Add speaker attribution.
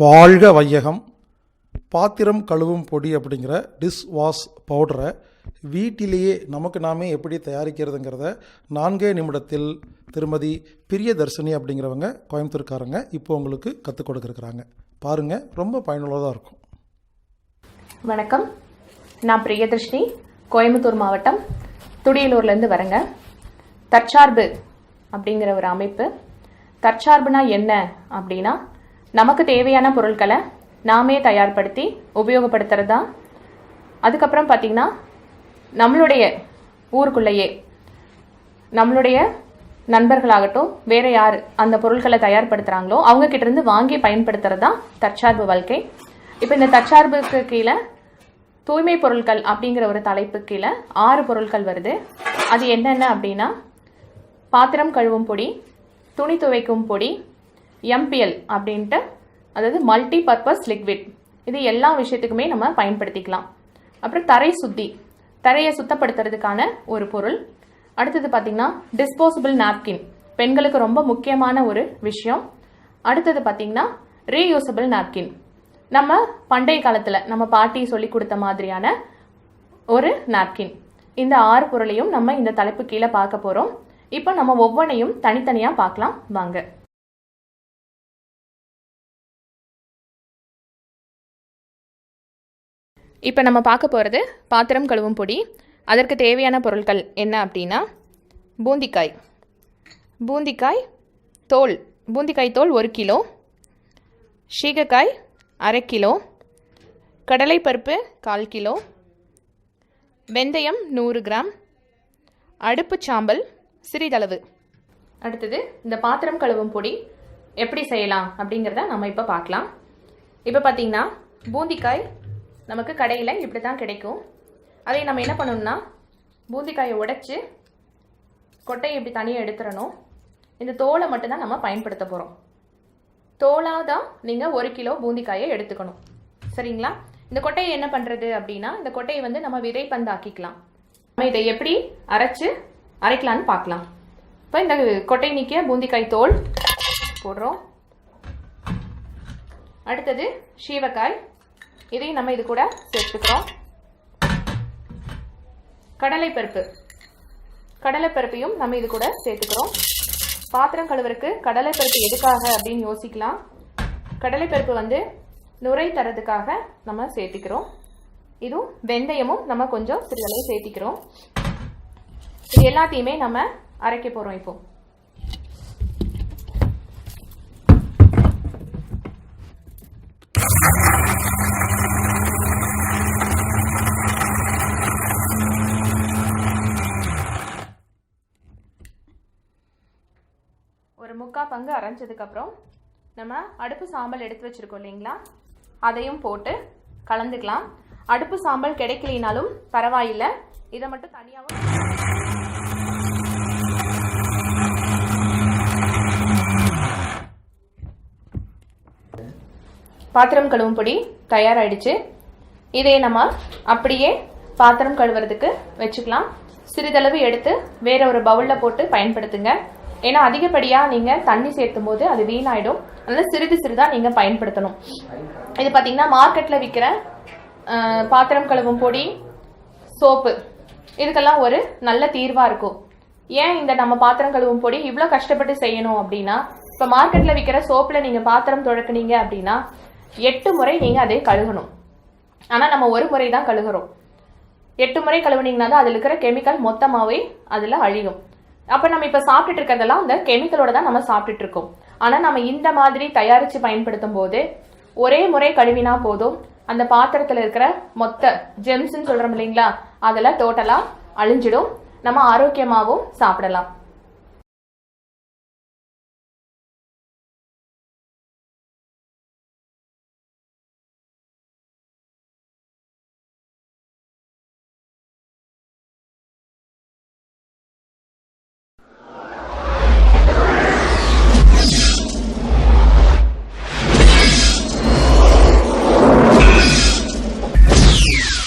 Speaker 1: வாழ்க வையகம். பாத்திரம் கழுவும் பொடி அப்படிங்கிற டிஷ் வாஷ் பவுடரை வீட்டிலேயே நமக்கு நாமே எப்படி தயாரிக்கிறதுங்கிறத 4 நிமிடத்தில் திருமதி பிரியதர்ஷினி அப்படிங்கிறவங்க கோயம்புத்தூர்காரங்க இப்போ உங்களுக்கு கற்றுக் கொடுக்குறாங்க. பாருங்கள், ரொம்ப பயனுள்ளதாக இருக்கும்.
Speaker 2: வணக்கம், நான் பிரியதர்ஷினி, கோயம்புத்தூர் மாவட்டம் துடியலூர்லேருந்து வரேங்க. தற்சார்பு அப்படிங்கிற ஒரு அமைப்பு. தற்சார்புனா என்ன அப்படின்னா, நமக்கு தேவையான பொருட்களை நாமே தயார்படுத்தி உபயோகப்படுத்துறது தான். அதுக்கப்புறம் பார்த்திங்கன்னா, நம்மளுடைய ஊருக்குள்ளேயே நம்மளுடைய நண்பர்களாகட்டும், வேறு யார் அந்த பொருட்களை தயார்படுத்துகிறாங்களோ அவங்கக்கிட்டேருந்து வாங்கி பயன்படுத்துறது தான் தற்சார்பு வாழ்க்கை. இப்போ இந்த தற்சார்புக்கு கீழே தூய்மை பொருட்கள் அப்படிங்கிற ஒரு தலைப்பு கீழே 6 பொருட்கள் வருது. அது என்னென்ன அப்படின்னா, பாத்திரம் கழுவும் பொடி, துணி துவைக்கும் பொடி, எம்பிஎல் அப்படின்ட்டு, அதாவது மல்டி பர்பஸ் லிக்விட். இது எல்லா விஷயத்துக்குமே நம்ம பயன்படுத்திக்கலாம். அப்புறம் தரை சுத்தி, தரையை சுத்தப்படுத்துறதுக்கான ஒரு பொருள். அடுத்தது பார்த்திங்கன்னா டிஸ்போசபிள் நாப்கின், பெண்களுக்கு ரொம்ப முக்கியமான ஒரு விஷயம். அடுத்தது பார்த்திங்கன்னா ரீயூசபிள் நாப்கின், நம்ம பண்டைய காலத்தில் நம்ம பாட்டி சொல்லி கொடுத்த மாதிரியான ஒரு நாப்கின். இந்த 6 பொருளையும் நம்ம இந்த தலைப்பு கீழே பார்க்க போகிறோம். இப்போ நம்ம ஒவ்வொன்றையும் தனித்தனியாக பார்க்கலாம் வாங்க. இப்போ நம்ம பார்க்க போகிறது பாத்திரம் கழுவும் பொடி. அதற்கு தேவையான பொருட்கள் என்ன அப்படின்னா, பூந்திக்காய் தோல் 1 கிலோ, சீகக்காய் 1/2 கிலோ, கடலைப்பருப்பு 1/4 கிலோ, வெந்தயம் 100 கிராம், அடுப்பு சாம்பல் சிறிதளவு. அடுத்தது இந்த பாத்திரம் கழுவும் பொடி எப்படி செய்யலாம் அப்படிங்கிறத நம்ம இப்போ பார்க்கலாம். இப்போ பார்த்தீங்கன்னா, பூந்திக்காய் நமக்கு கடையில் இப்படி தான் கிடைக்கும். அதை நம்ம என்ன பண்ணணும்னா, பூந்திக்காயை உடைச்சி கொட்டையை இப்படி தனியாக எடுத்துடணும். இந்த தோலை மட்டும்தான் நம்ம பயன்படுத்த போகிறோம். தோலாக தான் நீங்கள் 1 கிலோ பூந்திக்காயை எடுத்துக்கணும், சரிங்களா? இந்த கொட்டையை என்ன பண்ணுறது அப்படின்னா, இந்த கொட்டையை நம்ம விதைப்பந்தாக்கிக்கலாம். நம்ம இதை எப்படி அரைக்கலான்னு பார்க்கலாம். இப்போ இந்த கொட்டை நீக்கிய பூந்திக்காய் தோல் போடுறோம். அடுத்தது சீவக்காய், இதையும் நம்ம இது கூட சேர்த்துக்கிறோம். கடலைப்பருப்பையும் நம்ம இது கூட சேர்த்துக்கிறோம். பாத்திரம் கழுவுறதுக்கு கடலைப்பருப்பு எதுக்காக அப்படின்னு யோசிக்கலாம். கடலைப்பருப்பு நுரை தரதுக்காக நம்ம சேர்த்திக்கிறோம். இதுவும் வெந்தயமும் நம்ம கொஞ்சம் சிறிதளவு சேர்த்திக்கிறோம். இது எல்லாத்தையுமே நம்ம அரைக்க போகிறோம். இப்போ ஒரு 3/4 பங்கு அரைஞ்சதுக்கப்புறம் நம்ம அடுப்பு சாம்பல் எடுத்து வச்சுருக்கோம் இல்லைங்களா, அதையும் போட்டு கலந்துக்கலாம். அடுப்பு சாம்பல் கிடைக்கலினாலும் பரவாயில்லை, இதை மட்டும் தனியாகவும் பாத்திரம் கழுவும் பொடி தயாராகிடுச்சு. இதை நம்ம அப்படியே பாத்திரம் கழுவுறதுக்கு வச்சுக்கலாம். சிறிதளவு எடுத்து வேற ஒரு பவுலில் போட்டு பயன்படுத்துங்க. ஏன்னா அதிகப்படியாக நீங்கள் தண்ணி சேர்த்தும் போது அது வீணாயிடும். அதனால சிறிதாக நீங்கள் பயன்படுத்தணும். இது பார்த்தீங்கன்னா மார்க்கெட்டில் விற்கிற பாத்திரம் கழுவும் பொடி, சோப்பு, இதுக்கெல்லாம் ஒரு நல்ல தீர்வாக இருக்கும். ஏன் இந்த நம்ம பாத்திரம் கழுவும் பொடி இவ்வளோ கஷ்டப்பட்டு செய்யணும் அப்படின்னா, இப்போ மார்க்கெட்டில் விற்கிற சோப்பில் நீங்கள் பாத்திரம் துடைக்குனீங்க அப்படின்னா 8 முறை நீங்கள் அதை கழுகணும். ஆனால் நம்ம 1 முறை தான் கழுகுறோம். 8 முறை கழுவுனீங்கன்னா தான் அதில் இருக்கிற கெமிக்கல் மொத்தமாகவே அதில் அழியும். அப்போ நம்ம இப்போ சாப்பிட்டுட்டு இருக்கிறதெல்லாம் அந்த கெமிக்கலோட தான் நம்ம சாப்பிட்டுட்டு இருக்கோம். ஆனால் நம்ம இந்த மாதிரி தயாரித்து பயன்படுத்தும் போது ஒரே முறை கழுவினா போதும், அந்த பாத்திரத்தில் இருக்கிற மொத்த ஜெம்ஸ்ன்னு சொல்கிறோம் இல்லைங்களா, அதில் டோட்டலாக அழிஞ்சிடும். நம்ம ஆரோக்கியமாகவும் சாப்பிடலாம்.